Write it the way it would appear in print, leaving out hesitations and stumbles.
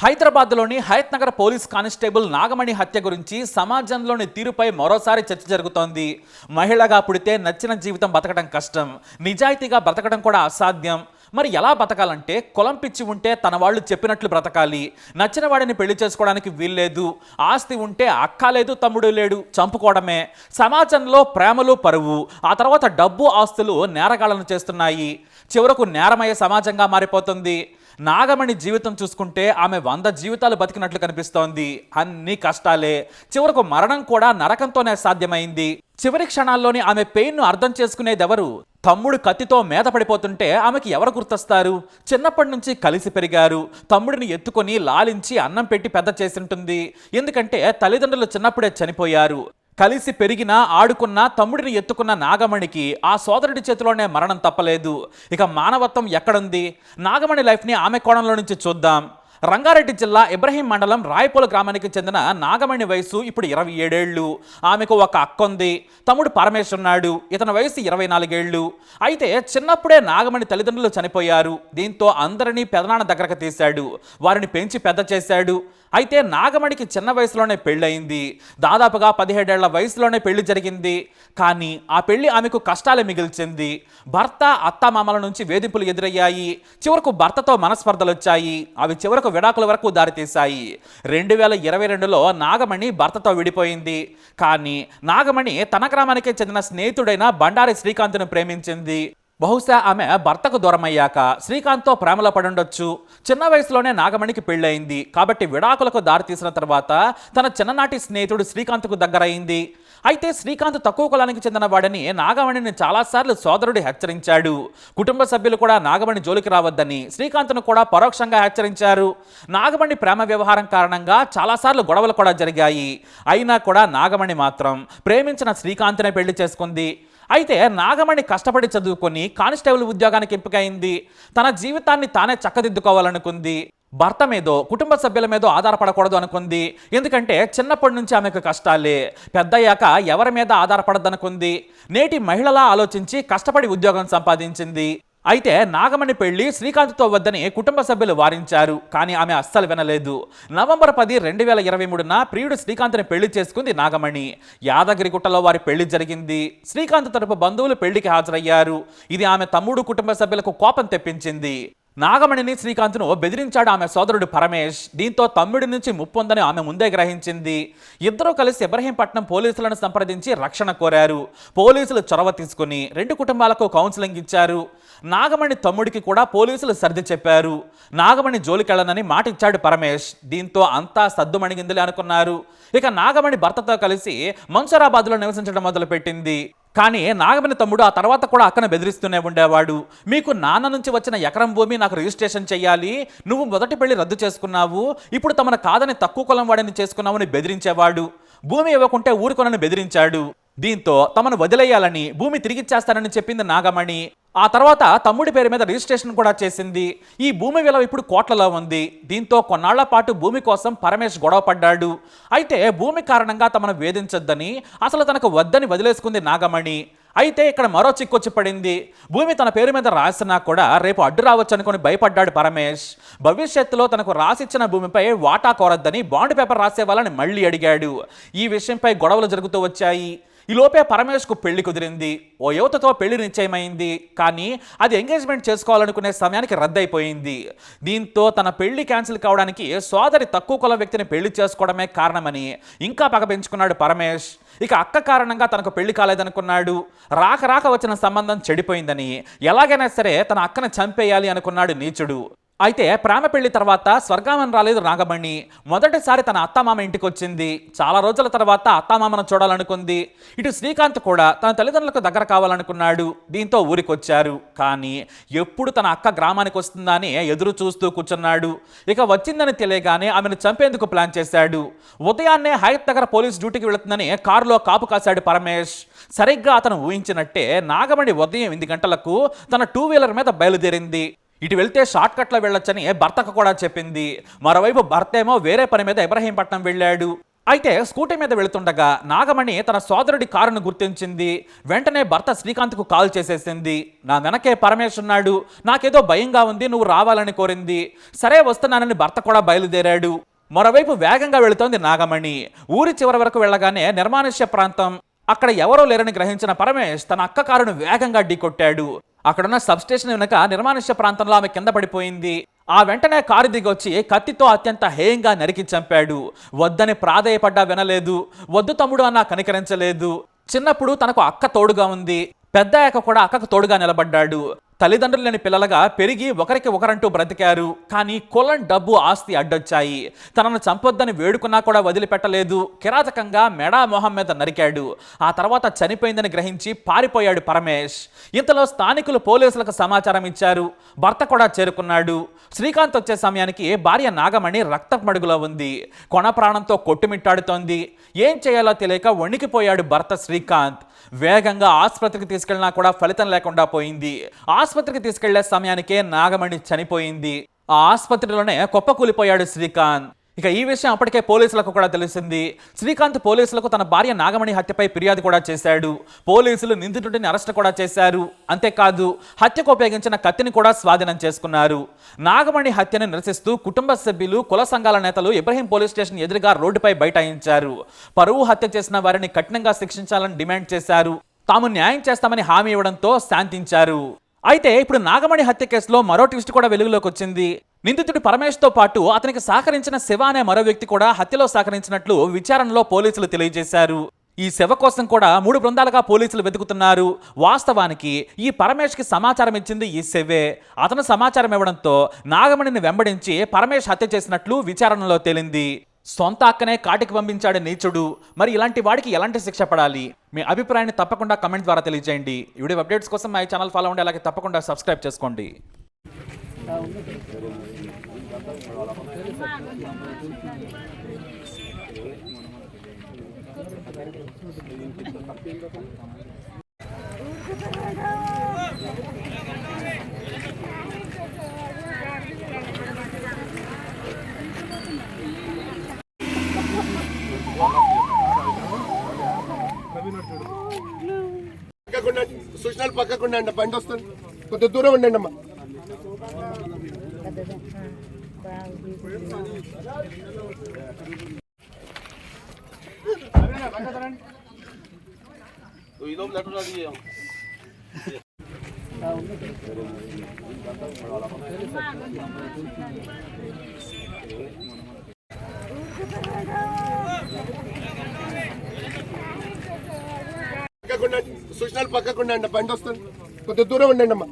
హైదరాబాద్లోని Hayath Nagar police constable Nagamani హత్య గురించి సమాజంలోని తీరుపై మరోసారి చర్చ జరుగుతోంది. మహిళగా పుడితే నచ్చిన జీవితం బతకడం కష్టం, నిజాయితీగా బ్రతకడం కూడా అసాధ్యం. మరి ఎలా బతకాలంటే కులం పిచ్చి ఉంటే తన వాళ్ళు చెప్పినట్లు బ్రతకాలి, నచ్చిన వాడిని పెళ్లి చేసుకోవడానికి వీల్లేదు, ఆస్తి ఉంటే అక్క లేదు తమ్ముడు లేడు, చంపుకోవడమే. సమాజంలో ప్రేమలు పరువు, ఆ తర్వాత డబ్బు ఆస్తులు నేరగాళ్లను చేస్తున్నాయి. చివరకు నేరమయ్యే సమాజంగా మారిపోతుంది. నాగమణి జీవితం చూసుకుంటే ఆమె 100 జీవితాలు బతికినట్లు కనిపిస్తోంది. అన్ని కష్టాలే, చివరకు మరణం కూడా నరకంతోనే సాధ్యమైంది. చివరి క్షణాల్లోని ఆమె పెయిన్ను అర్థం చేసుకునేదెవరు? తమ్ముడు కత్తితో మీద పడిపోతుంటే ఆమెకి ఎవరు గుర్తొస్తారు? చిన్నప్పటి నుంచి కలిసి పెరిగారు. తమ్ముడిని ఎత్తుకొని లాలించి అన్నం పెట్టి పెద్ద చేసింటుంది. ఎందుకంటే తల్లిదండ్రులు చిన్నప్పుడే చనిపోయారు. కలిసి పెరిగినా ఆడుకున్న తమ్ముడిని ఎత్తుకున్న నాగమణికి ఆ సోదరుడి చేతిలోనే మరణం తప్పలేదు. ఇక మానవత్వం ఎక్కడుంది? నాగమణి లైఫ్ని ఆమె కోణంలో నుంచి చూద్దాం. రంగారెడ్డి జిల్లా ఇబ్రహీం మండలం రాయపోల గ్రామానికి చెందిన నాగమణి వయసు ఇప్పుడు 27 ఏళ్ళు. ఆమెకు ఒక అక్క ఉంది, తమ్ముడు పరమేశ్ ఉన్నాడు. ఇతని వయసు 24 ఏళ్ళు. అయితే చిన్నప్పుడే నాగమణి తల్లిదండ్రులు చనిపోయారు. దీంతో అందరినీ పెదనాన్న దగ్గరకు తీశాడు, వారిని పెంచి పెద్ద చేశాడు. అయితే నాగమణికి చిన్న వయసులోనే పెళ్ళయింది. దాదాపుగా 17 ఏళ్ల వయసులోనే పెళ్లి జరిగింది. కానీ ఆ పెళ్లి ఆమెకు కష్టాలే మిగిల్చింది. భర్త అత్తామామల నుంచి వేధింపులు ఎదురయ్యాయి. చివరకు భర్తతో మనస్పర్ధలు వచ్చాయి. అవి చివరకు విడాకుల వరకు దారితీశాయి. 2022లో నాగమణి భర్తతో విడిపోయింది. కానీ నాగమణి తన గ్రామానికే చెందిన స్నేహితుడైన బండారి శ్రీకాంత్ను ప్రేమించింది. బహుశా ఆమె భర్తకు దూరమయ్యాక శ్రీకాంత్తో ప్రేమలో పడుండొచ్చు. చిన్న వయసులోనే నాగమణికి పెళ్ళయింది కాబట్టి విడాకులకు దారితీసిన తర్వాత తన చిన్ననాటి స్నేహితుడు శ్రీకాంత్కు దగ్గరయింది. అయితే శ్రీకాంత్ తక్కువ కులానికి చెందిన వాడని నాగమణిని చాలాసార్లు సోదరుడు హెచ్చరించాడు. కుటుంబ సభ్యులు కూడా నాగమణి జోలికి రావద్దని శ్రీకాంత్ను కూడా పరోక్షంగా హెచ్చరించారు. నాగమణి ప్రేమ వ్యవహారం కారణంగా చాలాసార్లు గొడవలు కూడా జరిగాయి. అయినా కూడా నాగమణి మాత్రం ప్రేమించిన శ్రీకాంత్నే పెళ్లి చేసుకుంది. అయితే నాగమణి కష్టపడి చదువుకొని కానిస్టేబుల్ ఉద్యోగానికి ఎంపికైంది. తన జీవితాన్ని తానే చక్కదిద్దుకోవాలనుకుంది. భర్త మీదో కుటుంబ సభ్యుల మీదో ఆధారపడకూడదు అనుకుంది. ఎందుకంటే చిన్నప్పటి నుంచి ఆమెకు కష్టాలే. పెద్దయ్యాక ఎవరి మీద ఆధారపడద్దనుకుంది. నేటి మహిళలా ఆలోచించి కష్టపడి ఉద్యోగం సంపాదించింది. అయితే నాగమణి పెళ్లి శ్రీకాంత్తో వద్దని కుటుంబ సభ్యులు వారించారు. కానీ ఆమె అస్సలు వినలేదు. నవంబర్ 10, 2023న ప్రియుడు శ్రీకాంత్ని పెళ్లి చేసుకుంది నాగమణి. యాదగిరిగుట్టలో వారి పెళ్లి జరిగింది. శ్రీకాంత్ తరపు బంధువులు పెళ్లికి హాజరయ్యారు. ఇది ఆమె తమ్ముడు కుటుంబ సభ్యులకు కోపం తెప్పించింది. నాగమణిని శ్రీకాంత్ను బెదిరించాడు ఆమె సోదరుడు పరమేశ్. దీంతో తమ్ముడి నుంచి ముప్పుందని ఆమె ముందే గ్రహించింది. ఇద్దరూ కలిసి ఇబ్రహీంపట్నం పోలీసులను సంప్రదించి రక్షణ కోరారు. పోలీసులు చొరవ తీసుకుని 2 కుటుంబాలకు కౌన్సిలింగ్ ఇచ్చారు. నాగమణి తమ్ముడికి కూడా పోలీసులు సర్ది చెప్పారు. నాగమణి జోలికెళ్లనని మాటిచ్చాడు పరమేశ్. దీంతో అంతా సద్దుమణిగిందిలే అనుకున్నారు. ఇక నాగమణి భర్తతో కలిసి మన్సూరాబాద్లో నివసించడం మొదలుపెట్టింది. కానీ నాగమణి తమ్ముడు ఆ తర్వాత కూడా అక్కను బెదిరిస్తూనే ఉండేవాడు. మీకు నాన్న నుంచి వచ్చిన ఎకరం భూమి నాకు రిజిస్ట్రేషన్ చెయ్యాలి, నువ్వు మొదటి పెళ్లి రద్దు చేసుకున్నావు, ఇప్పుడు తమను కాదని తక్కువ కులం వాడిని చేసుకున్నావని బెదిరించేవాడు. భూమి ఇవ్వకుంటే ఊరుకొనని బెదిరించాడు. దీంతో తమను వదిలేయాలని, భూమి తిరిగిచ్చేస్తానని చెప్పింది నాగమణి. ఆ తర్వాత తమ్ముడి పేరు మీద రిజిస్ట్రేషన్ కూడా చేసింది. ఈ భూమి విలువ ఇప్పుడు కోట్లలో ఉంది. దీంతో కొన్నాళ్ల పాటు భూమి కోసం పరమేశ్ గొడవ పడ్డాడు. అయితే భూమి కారణంగా తమను వేధించొద్దని, అసలు తనకు వద్దని వదిలేసుకుంది నాగమణి. అయితే ఇక్కడ మరో చిక్కొచ్చి పడింది. భూమి తన పేరు మీద రాసినా కూడా రేపు అడ్డు రావచ్చు అనుకుని భయపడ్డాడు పరమేశ్. భవిష్యత్తులో తనకు రాసిచ్చిన భూమిపై వాటా కోరద్దని బాండ్ పేపర్ రాసే వాళ్ళని మళ్ళీ అడిగాడు. ఈ విషయంపై గొడవలు జరుగుతూ వచ్చాయి. ఈలోపే పరమేశ్కు పెళ్లి కుదిరింది. ఓ యువతతో పెళ్లి నిశ్చయమైంది. కానీ అది ఎంగేజ్మెంట్ చేసుకోవాలనుకునే సమయానికి రద్దయిపోయింది. దీంతో తన పెళ్లి క్యాన్సిల్ కావడానికి సోదరి తక్కువ కుల వ్యక్తిని పెళ్లి చేసుకోవడమే కారణమని ఇంకా పగ పెంచుకున్నాడు పరమేశ్. ఇక అక్క కారణంగా తనకు పెళ్లి కాలేదనుకున్నాడు. రాక వచ్చిన సంబంధం చెడిపోయిందని, ఎలాగైనా సరే తన అక్కను చంపేయాలి అనుకున్నాడు నీచుడు. అయితే ప్రేమ పెళ్లి తర్వాత స్వర్గామం రాలేదు నాగమణి. మొదటిసారి తన అత్తామామ ఇంటికి వచ్చింది. చాలా రోజుల తర్వాత అత్తామామను చూడాలనుకుంది. ఇటు శ్రీకాంత్ కూడా తన తల్లిదండ్రులకు దగ్గర కావాలనుకున్నాడు. దీంతో ఊరికొచ్చారు. కానీ ఎప్పుడు తన అక్క గ్రామానికి వస్తుందా అని ఎదురు చూస్తూ కూర్చున్నాడు. ఇక వచ్చిందని తెలియగానే ఆమెను చంపేందుకు ప్లాన్ చేశాడు. ఉదయాన్నే హయత్ నగర్ పోలీస్ డ్యూటీకి వెళుతుందని కారులో కాపు కాశాడు పరమేశ్. సరిగ్గా అతను ఊహించినట్టే నాగమణి ఉదయం 8 గంటలకు తన 2 వీలర్ మీద బయలుదేరింది. ఇటు వెళ్తే షార్ట్ కట్లో వెళ్ళొచ్చని భర్తకు కూడా చెప్పింది. మరోవైపు భర్త ఏమో వేరే పని మీద ఇబ్రహీంపట్నం వెళ్ళాడు. అయితే స్కూటీ మీద వెళుతుండగా నాగమణి తన సోదరుడి కారును గుర్తించింది. వెంటనే భర్త శ్రీకాంత్కు కాల్ చేసేసింది. నా వెనకే పరమేశ్ ఉన్నాడు, నాకేదో భయంగా ఉంది, నువ్వు రావాలని కోరింది. సరే వస్తున్నానని భర్త కూడా బయలుదేరాడు. మరోవైపు వేగంగా వెళుతోంది నాగమణి. ఊరి చివరి వరకు వెళ్ళగానే నిర్మానుష్య ప్రాంతం. అక్కడ ఎవరో లేరని గ్రహించిన పరమేశ్ తన అక్క కారును వేగంగా ఢీకొట్టాడు. అక్కడున్న సబ్స్టేషన్ వెనుక నిర్మానుష్య ప్రాంతంలో ఆమె కింద పడిపోయింది. ఆ వెంటనే కారు దిగొచ్చి కత్తితో అత్యంత హేయంగా నరికి చంపాడు. వద్దని ప్రాధేయపడ్డా వినలేదు. వద్దు తమ్ముడు అన్నా కనికరించలేదు. చిన్నప్పుడు తనకు అక్క తోడుగా ఉంది, పెద్దయ్యాక కూడా అక్కకు తోడుగా నిలబడ్డాడు. తల్లిదండ్రులు లేని పిల్లలుగా పెరిగి ఒకరికి ఒకరంటూ బ్రతికారు. కానీ కులం, డబ్బు, ఆస్తి అడ్డొచ్చాయి. తనను చంపొద్దని వేడుకున్నా కూడా వదిలిపెట్టలేదు. కిరాతకంగా మెడా మొహం మీద నరికాడు. ఆ తర్వాత చనిపోయిందని గ్రహించి పారిపోయాడు పరమేశ్. ఇంతలో స్థానికులు పోలీసులకు సమాచారం ఇచ్చారు. భర్త కూడా చేరుకున్నాడు. శ్రీకాంత్ వచ్చే సమయానికి భార్య నాగమణి రక్తపు మడుగులో ఉంది. కొన ప్రాణంతో కొట్టుమిట్టాడుతోంది. ఏం చేయాలో తెలియక వణికిపోయాడు భర్త శ్రీకాంత్. వేగంగా ఆసుపత్రికి తీసుకెళ్లినా కూడా ఫలితం లేకుండా పోయింది. ఆసుపత్రికి తీసుకెళ్లే సమయానికే నాగమణి చనిపోయింది. ఆ ఆసుపత్రిలోనే కుప్పకూలిపోయాడు శ్రీకాంత్. ఇక ఈ విషయం అప్పటికే పోలీసులకు కూడా తెలిసింది. శ్రీకాంత్ పోలీసులకు తన భార్య నాగమణి హత్యపై ఫిర్యాదు కూడా చేశాడు. పోలీసులు నిందితుడిని అరెస్ట్ కూడా చేశారు. అంతేకాదు హత్యకు ఉపయోగించిన కత్తిని కూడా స్వాధీనం చేసుకున్నారు. నాగమణి హత్యను నిరసిస్తూ కుటుంబ సభ్యులు, కుల సంఘాల నేతలు ఇబ్రహీం పోలీస్ స్టేషన్ ఎదురుగా రోడ్డుపై బైఠాయించారు. పరువు హత్య చేసిన వారిని కఠినంగా శిక్షించాలని డిమాండ్ చేశారు. తాము న్యాయం చేస్తామని హామీ ఇవ్వడంతో శాంతించారు. అయితే ఇప్పుడు నాగమణి హత్య కేసులో మరో ట్విస్ట్ కూడా వెలుగులోకి వచ్చింది. నిందితుడి పరమేశ్తో పాటు అతనికి సహకరించిన శివ అనే మరో వ్యక్తి కూడా హత్యలో సహకరించినట్లు విచారణలో పోలీసులు తెలియజేశారు. ఈ శివ కోసం కూడా 3 బృందాలుగా పోలీసులు వెతుకుతున్నారు. వాస్తవానికి ఈ పరమేష్కి సమాచారం ఇచ్చింది ఈ శివే. అతను సమాచారం ఇవ్వడంతో నాగమణిని వెంబడించి పరమేశ్ హత్య చేసినట్లు విచారణలో తేలింది. సొంత అక్కనే కాటికి పంపించాడు నీచుడు. మరి ఇలాంటి వాడికి ఎలాంటి శిక్ష పడాలి? మీ అభిప్రాయాన్ని తప్పకుండా కమెంట్ ద్వారా తెలియజేయండి. ఈ వీడియో అప్డేట్స్ కోసం మా ఛానల్ ఫాలో అవ్వండి. అలాగే తప్పకుండా సబ్స్క్రైబ్ చేసుకోండి. సూచనలు పక్కకుండా అండి, బండి వస్తుంది, కొద్ది దూరం ఉండండి అమ్మా. సూచనలు పక్కకుండా అండి, బండి వస్తుంది, కొద్ది దూరం ఉండండి అమ్మా.